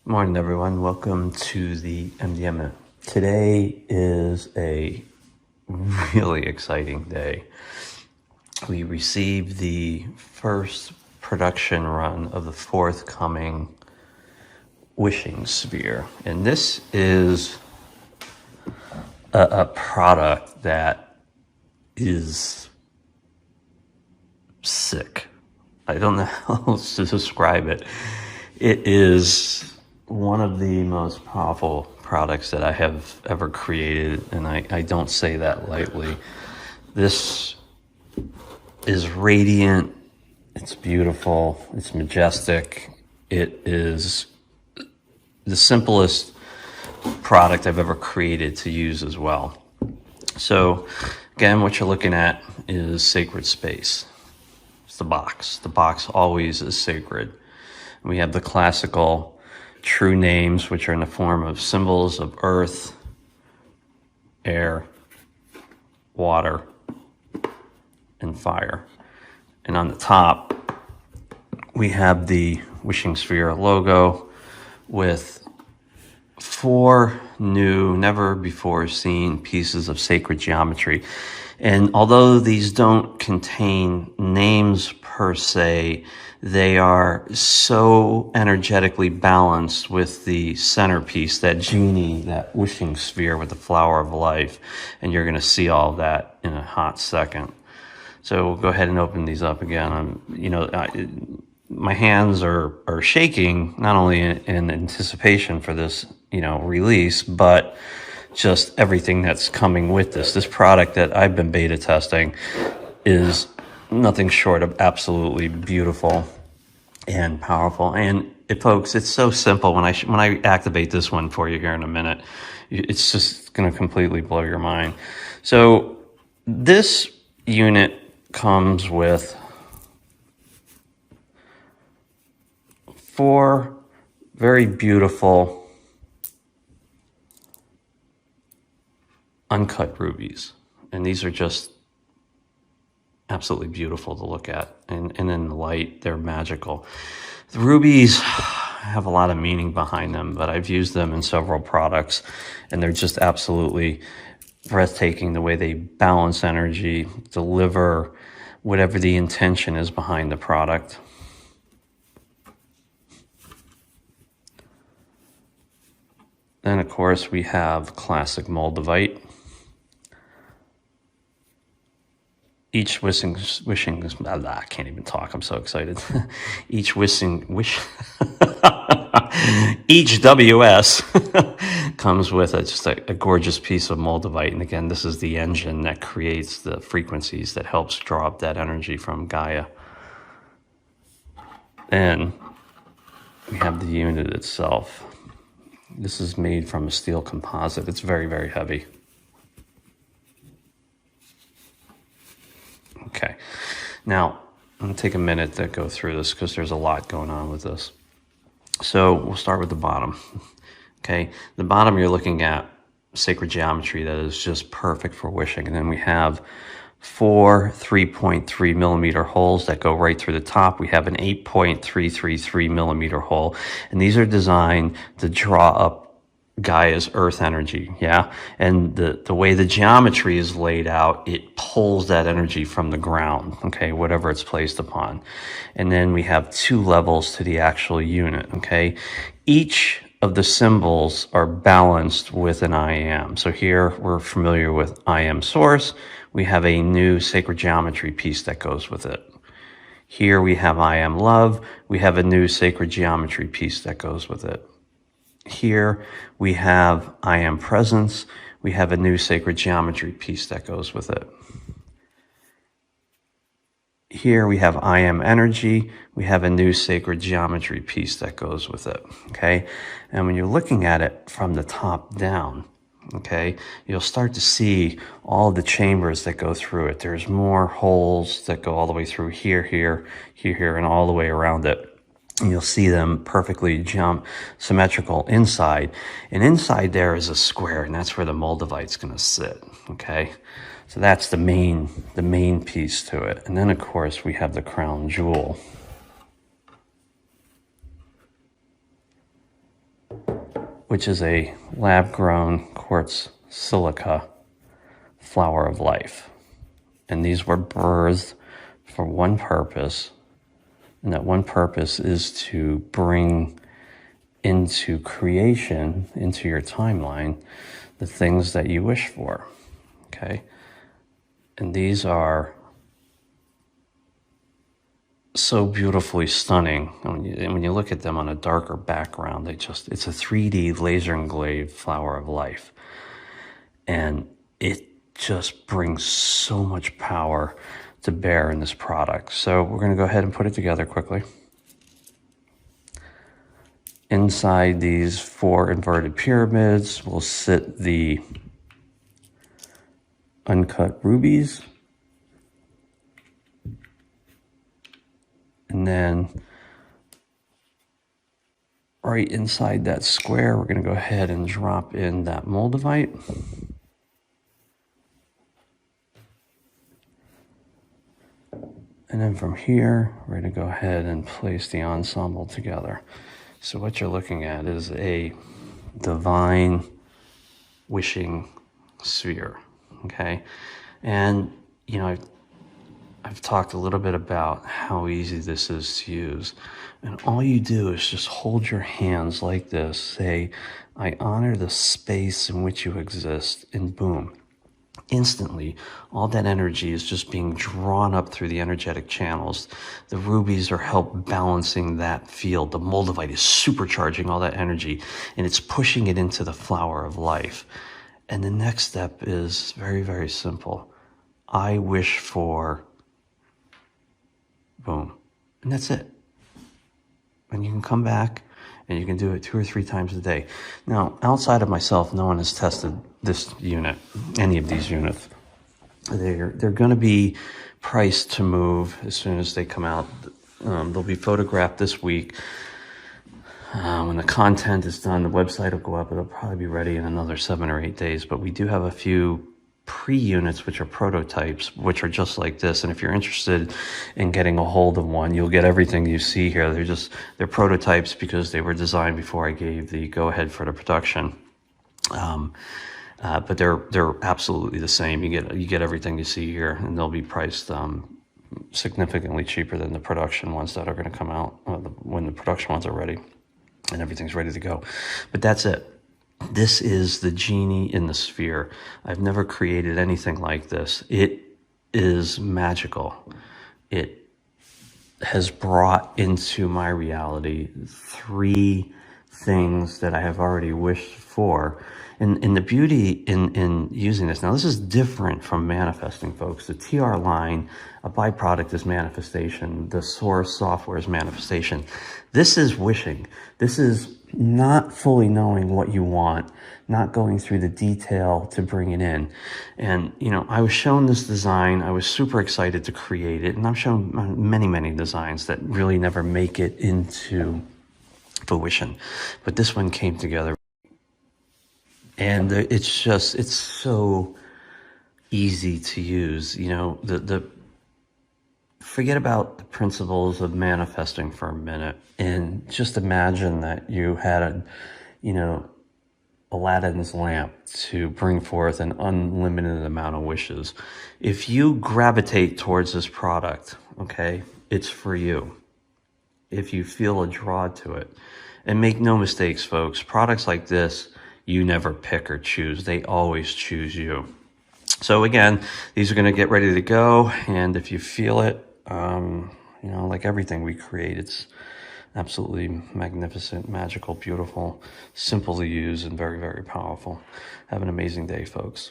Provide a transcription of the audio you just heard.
Morning, everyone. Welcome to the MDM. Today is a really exciting day. We received the first production run of the forthcoming wishing sphere. And this is a product that is sick. I don't know how else to describe it. It is one of the most powerful products that I have ever created, and I don't say that lightly. This is radiant, it's beautiful, it's majestic. It is the simplest product I've ever created to use as well. So again, what you're looking at is sacred space. It's the box. The box always is sacred. We have the classical true names, which are in the form of symbols of earth, air, water, and fire. And on the top, we have the Wishing Sphere logo with 4 new, never before seen pieces of sacred geometry. And although these don't contain names per se, they are so energetically balanced with the centerpiece, that genie, that wishing sphere with the flower of life. And you're going to see all of that in a hot second. So we'll go ahead and open these up again. My hands are shaking, not only in anticipation for this, release, but just everything that's coming with this. This product that I've been beta testing is nothing short of absolutely beautiful and powerful. And folks, it's so simple. When I activate this one for you here in a minute, it's just going to completely blow your mind. So this unit comes with 4 very beautiful uncut rubies. And these are just absolutely beautiful to look at. And in the light, they're magical. The rubies have a lot of meaning behind them, but I've used them in several products, and they're just absolutely breathtaking the way they balance energy, deliver whatever the intention is behind the product. Then, of course, we have classic moldavite. Each wishing, I can't even talk, I'm so excited. Each each WS comes with just a gorgeous piece of moldavite. And again, this is the engine that creates the frequencies that helps draw up that energy from Gaia. Then we have the unit itself. This is made from a steel composite. It's very, very heavy. Okay, now I'm going to take a minute to go through this because there's a lot going on with this. So we'll start with the bottom. Okay, the bottom, you're looking at sacred geometry that is just perfect for wishing. And then we have 4 3.3 millimeter holes that go right through the top. We have an 8.333 millimeter hole, and these are designed to draw up Gaia's earth energy, yeah? And the way the geometry is laid out, it pulls that energy from the ground, okay, whatever it's placed upon. And then we have 2 levels to the actual unit, okay? Each of the symbols are balanced with an I am. So here we're familiar with I am source. We have a new sacred geometry piece that goes with it. Here we have I am love. We have a new sacred geometry piece that goes with it. Here we have I am presence. We have a new sacred geometry piece that goes with it. Here we have I am energy. We have a new sacred geometry piece that goes with it, okay? And when you're looking at it from the top down, okay, you'll start to see all the chambers that go through it. There's more holes that go all the way through here, and all the way around it. And you'll see them perfectly symmetrical inside. And inside there is a square, and that's where the moldavite's going to sit, okay? So that's the main piece to it. And then, of course, we have the crown jewel. which is a lab-grown quartz silica flower of life. And these were birthed for one purpose, and that one purpose is to bring into creation, into your timeline, the things that you wish for, okay? And these are so beautifully stunning. And when you look at them on a darker background, it's a 3D laser engraved flower of life. And it just brings so much power to bear in this product. So we're gonna go ahead and put it together quickly. Inside these 4 inverted pyramids will sit the uncut rubies. And then right inside that square, we're going to go ahead and drop in that moldavite. And then from here, we're going to go ahead and place the ensemble together. So what you're looking at is a divine wishing sphere, okay? And, you know, I've talked a little bit about how easy this is to use. And all you do is just hold your hands like this, say, I honor the space in which you exist, and boom. Instantly, all that energy is just being drawn up through the energetic channels. The rubies are help balancing that field. The moldavite is supercharging all that energy, and it's pushing it into the flower of life. And the next step is very, very simple. I wish for, boom, and that's it. And you can come back and you can do it 2 or 3 times a day. Now, outside of myself, no one has tested this unit, any of these units. They're going to be priced to move as soon as they come out. They'll be photographed this week. When the content is done, the website will go up. It'll probably be ready in another 7 or 8 days. But we do have a few pre-units, which are prototypes, which are just like this. And if you're interested in getting a hold of one, you'll get everything you see here. They're prototypes because they were designed before I gave the go-ahead for the production. But they're absolutely the same. You get everything you see here, and they'll be priced significantly cheaper than the production ones that are going to come out when the production ones are ready and everything's ready to go. But that's it. This is the genie in the sphere. I've never created anything like this. It is magical. It has brought into my reality 3 things that I have already wished for. And the beauty in using this, now this is different from manifesting, folks. The TR line, a byproduct is manifestation. The source software is manifestation. This is wishing. This is not fully knowing what you want, not going through the detail to bring it in. And, you know, I was shown this design. I was super excited to create it. And I've shown many, many designs that really never make it into fruition. But this one came together. And it's so easy to use. You know, forget about the principles of manifesting for a minute and just imagine that you had Aladdin's lamp to bring forth an unlimited amount of wishes. If you gravitate towards this product, okay, it's for you. If you feel a draw to it. And make no mistakes, folks, products like this, you never pick or choose. They always choose you. So again, these are going to get ready to go. And if you feel it, you know, like everything we create, it's absolutely magnificent, magical, beautiful, simple to use, and very, very powerful. Have an amazing day, folks.